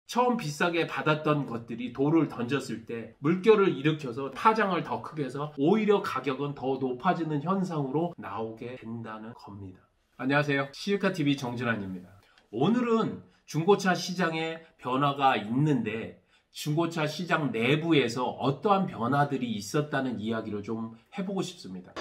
처음 비싸게 받았던 것들이 돌을 던졌을 때 물결을 일으켜서 파장을 더 크게 해서 오히려 가격은 더 높아지는 현상으로 나오게 된다는 겁니다. 안녕하세요. 시일카TV 정준환입니다. 오늘은 중고차 시장에 변화가 있는데 중고차 시장 내부에서 어떠한 변화들이 있었다는 이야기를 좀 해보고 싶습니다.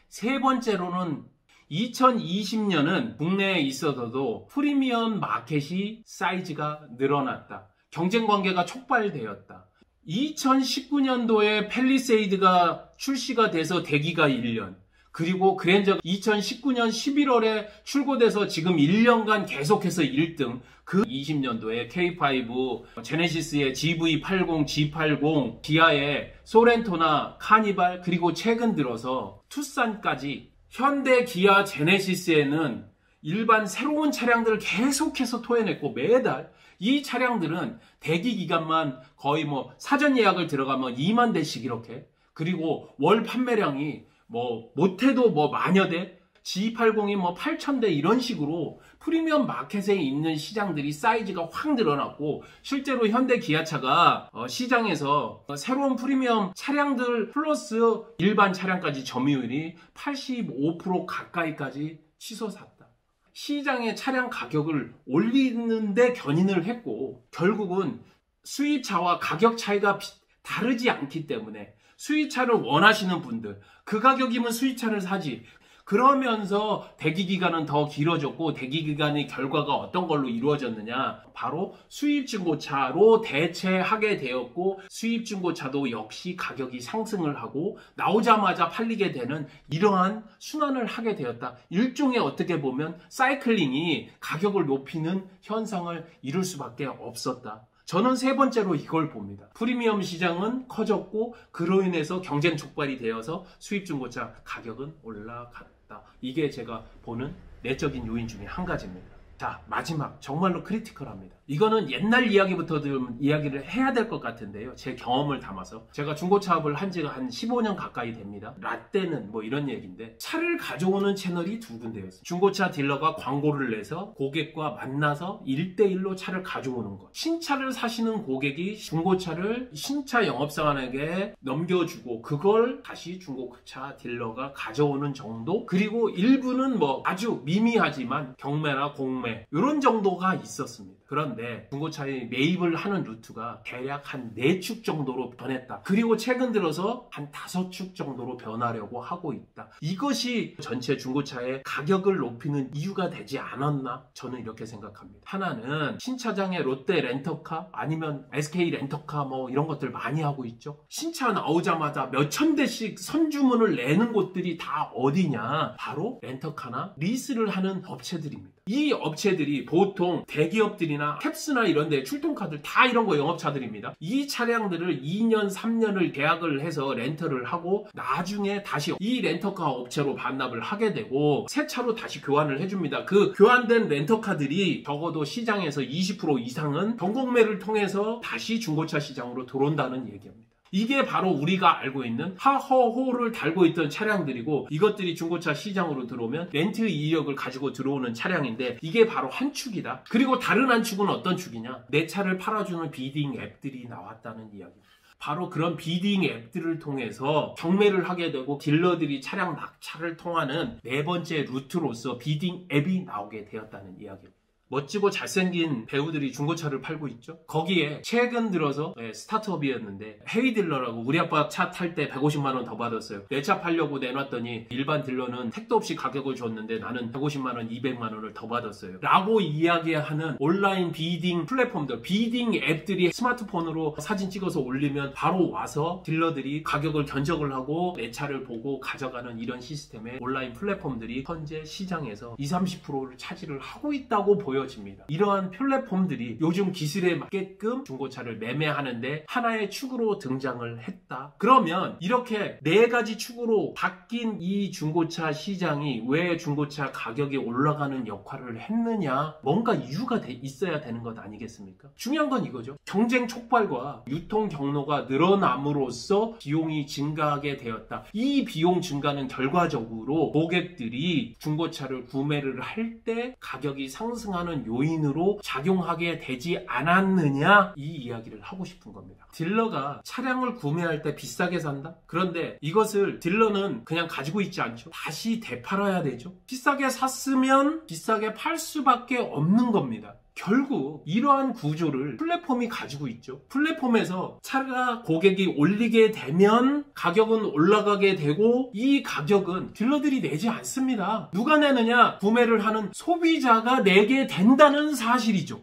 세 번째로는 2020년은 국내에 있어서도 프리미엄 마켓이 사이즈가 늘어났다. 경쟁 관계가 촉발되었다. 2019년도에 팰리세이드가 출시가 돼서 대기가 1년, 그리고 그랜저가 2019년 11월에 출고돼서 지금 1년간 계속해서 1등, 그 20년도에 K5, 제네시스의 GV80, G80, 기아의 소렌토나 카니발, 그리고 최근 들어서 투싼까지 현대, 기아, 제네시스에는 일반 새로운 차량들을 계속해서 토해냈고 매달 이 차량들은 대기 기간만 거의 사전 예약을 들어가면 2만 대씩 이렇게, 그리고 월 판매량이 못해도 만여 대, G80이 8,000대 이런 식으로 프리미엄 마켓에 있는 시장들이 사이즈가 확 늘어났고, 실제로 현대 기아차가 시장에서 새로운 프리미엄 차량들 플러스 일반 차량까지 점유율이 85% 가까이까지 치솟았다. 시장의 차량 가격을 올리는데 견인을 했고, 결국은 수입차와 가격 차이가 다르지 않기 때문에 수입차를 원하시는 분들, 그 가격이면 수입차를 사지. 그러면서 대기기간은 더 길어졌고, 대기기간의 결과가 어떤 걸로 이루어졌느냐, 바로 수입중고차로 대체하게 되었고, 수입중고차도 역시 가격이 상승을 하고 나오자마자 팔리게 되는 이러한 순환을 하게 되었다. 일종의 어떻게 보면 사이클링이 가격을 높이는 현상을 이룰 수밖에 없었다. 저는 세 번째로 이걸 봅니다. 프리미엄 시장은 커졌고, 그로 인해서 경쟁 촉발이 되어서 수입 중고차 가격은 올라갔다. 이게 제가 보는 내적인 요인 중에 한 가지입니다. 자, 마지막, 정말로 크리티컬합니다. 이거는 옛날 이야기부터 좀 이야기를 해야 될 것 같은데요. 제 경험을 담아서. 제가 중고차업을 한 지가 한 15년 가까이 됩니다. 라떼는 이런 얘기인데, 차를 가져오는 채널이 두 군데였어요. 중고차 딜러가 광고를 내서 고객과 만나서 1대1로 차를 가져오는 것. 신차를 사시는 고객이 중고차를 신차 영업사원에게 넘겨주고, 그걸 다시 중고차 딜러가 가져오는 정도? 그리고 일부는 아주 미미하지만 경매나 공매 이런 정도가 있었습니다. 그런데 중고차의 매입을 하는 루트가 대략 한 4축 정도로 변했다. 그리고 최근 들어서 한 5축 정도로 변하려고 하고 있다. 이것이 전체 중고차의 가격을 높이는 이유가 되지 않았나? 저는 이렇게 생각합니다. 하나는 신차장의 롯데 렌터카 아니면 SK 렌터카 이런 것들 많이 하고 있죠. 신차 나오자마자 몇천 대씩 선주문을 내는 곳들이 다 어디냐? 바로 렌터카나 리스를 하는 업체들입니다. 이 업체들이 보통 대기업들이나 캡스나 이런 데 출동카들 다 이런 거 영업차들입니다. 이 차량들을 2년, 3년을 계약을 해서 렌터를 하고 나중에 다시 이 렌터카 업체로 반납을 하게 되고 새 차로 다시 교환을 해줍니다. 그 교환된 렌터카들이 적어도 시장에서 20% 이상은 경공매를 통해서 다시 중고차 시장으로 들어온다는 얘기입니다. 이게 바로 우리가 알고 있는 하허호를 달고 있던 차량들이고, 이것들이 중고차 시장으로 들어오면 렌트 이력을 가지고 들어오는 차량인데, 이게 바로 한 축이다. 그리고 다른 한 축은 어떤 축이냐? 내 차를 팔아주는 비딩 앱들이 나왔다는 이야기입니다. 바로 그런 비딩 앱들을 통해서 경매를 하게 되고 딜러들이 차량 낙찰을 통하는 네 번째 루트로서 비딩 앱이 나오게 되었다는 이야기입니다. 멋지고 잘생긴 배우들이 중고차를 팔고 있죠. 거기에 최근 들어서 스타트업이었는데 헤이딜러라고, 우리 아빠 차 탈 때 150만 원 더 받았어요. 내 차 팔려고 내놨더니 일반 딜러는 택도 없이 가격을 줬는데 나는 150만 원, 200만 원을 더 받았어요. 라고 이야기하는 온라인 비딩 플랫폼들, 비딩 앱들이 스마트폰으로 사진 찍어서 올리면 바로 와서 딜러들이 가격을 견적을 하고 내 차를 보고 가져가는 이런 시스템의 온라인 플랫폼들이 현재 시장에서 20-30%를 차지를 하고 있다고 보여요. 되어집니다. 이러한 플랫폼들이 요즘 기술에 맞게끔 중고차를 매매하는데 하나의 축으로 등장을 했다. 그러면 이렇게 네 가지 축으로 바뀐 이 중고차 시장이 왜 중고차 가격이 올라가는 역할을 했느냐? 뭔가 이유가 있어야 되는 것 아니겠습니까? 중요한 건 이거죠. 경쟁 촉발과 유통 경로가 늘어남으로써 비용이 증가하게 되었다. 이 비용 증가는 결과적으로 고객들이 중고차를 구매를 할 때 가격이 상승하는 요인으로 작용하게 되지 않았느냐, 이 이야기를 하고 싶은 겁니다. 딜러가 차량을 구매할 때 비싸게 산다? 그런데 이것을 딜러는 그냥 가지고 있지 않죠. 다시 되팔아야 되죠. 비싸게 샀으면 비싸게 팔 수밖에 없는 겁니다. 결국 이러한 구조를 플랫폼이 가지고 있죠. 플랫폼에서 차가 고객이 올리게 되면 가격은 올라가게 되고, 이 가격은 딜러들이 내지 않습니다. 누가 내느냐? 구매를 하는 소비자가 내게 된다는 사실이죠.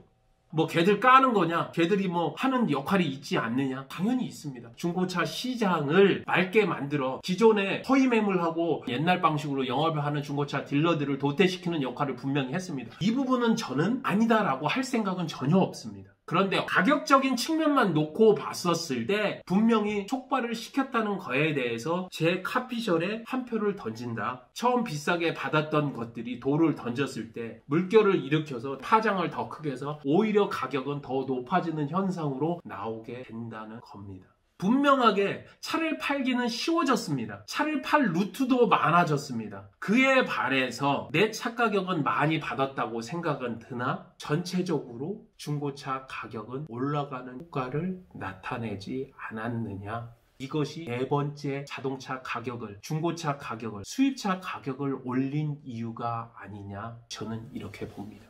뭐 걔들 까는 거냐? 걔들이 뭐 하는 역할이 있지 않느냐? 당연히 있습니다. 중고차 시장을 맑게 만들어 기존에 허위 매물하고 옛날 방식으로 영업을 하는 중고차 딜러들을 도태시키는 역할을 분명히 했습니다. 이 부분은 저는 아니다라고 할 생각은 전혀 없습니다. 그런데 가격적인 측면만 놓고 봤었을 때 분명히 촉발을 시켰다는 거에 대해서 제 카피셜에 한 표를 던진다. 처음 비싸게 받았던 것들이 돌을 던졌을 때 물결을 일으켜서 파장을 더 크게 해서 오히려 가격은 더 높아지는 현상으로 나오게 된다는 겁니다. 분명하게 차를 팔기는 쉬워졌습니다. 차를 팔 루트도 많아졌습니다. 그에 반해서 내 차 가격은 많이 받았다고 생각은 드나 전체적으로 중고차 가격은 올라가는 효과를 나타내지 않았느냐. 이것이 네 번째 자동차 가격을, 중고차 가격을, 수입차 가격을 올린 이유가 아니냐, 저는 이렇게 봅니다.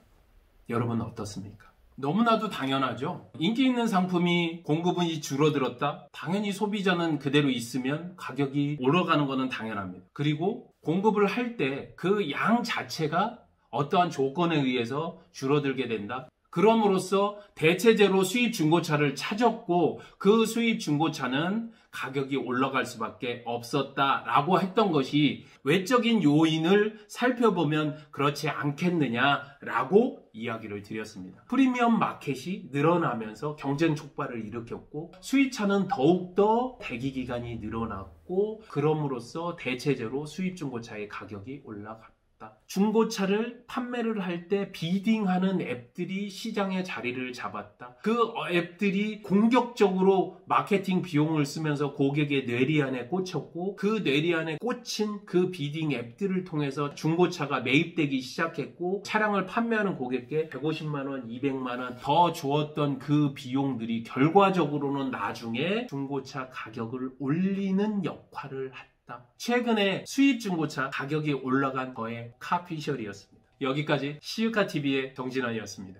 여러분 어떻습니까? 너무나도 당연하죠. 인기 있는 상품이 공급이 줄어들었다? 당연히 소비자는 그대로 있으면 가격이 올라가는 것은 당연합니다. 그리고 공급을 할 때 그 양 자체가 어떠한 조건에 의해서 줄어들게 된다? 그럼으로써 대체제로 수입 중고차를 찾았고 그 수입 중고차는 가격이 올라갈 수밖에 없었다라고 했던 것이 외적인 요인을 살펴보면 그렇지 않겠느냐라고 이야기를 드렸습니다. 프리미엄 마켓이 늘어나면서 경쟁 촉발을 일으켰고 수입차는 더욱더 대기 기간이 늘어났고 그럼으로써 대체제로 수입 중고차의 가격이 올라갔다. 중고차를 판매를 할 때 비딩하는 앱들이 시장의 자리를 잡았다. 그 앱들이 공격적으로 마케팅 비용을 쓰면서 고객의 뇌리안에 꽂혔고 그 뇌리안에 꽂힌 그 비딩 앱들을 통해서 중고차가 매입되기 시작했고 차량을 판매하는 고객께 150만 원, 200만 원 더 주었던 그 비용들이 결과적으로는 나중에 중고차 가격을 올리는 역할을 했다. 최근에 수입 중고차 가격이 올라간 거의 카피셜이었습니다. 여기까지 시유카TV의 정진환이었습니다.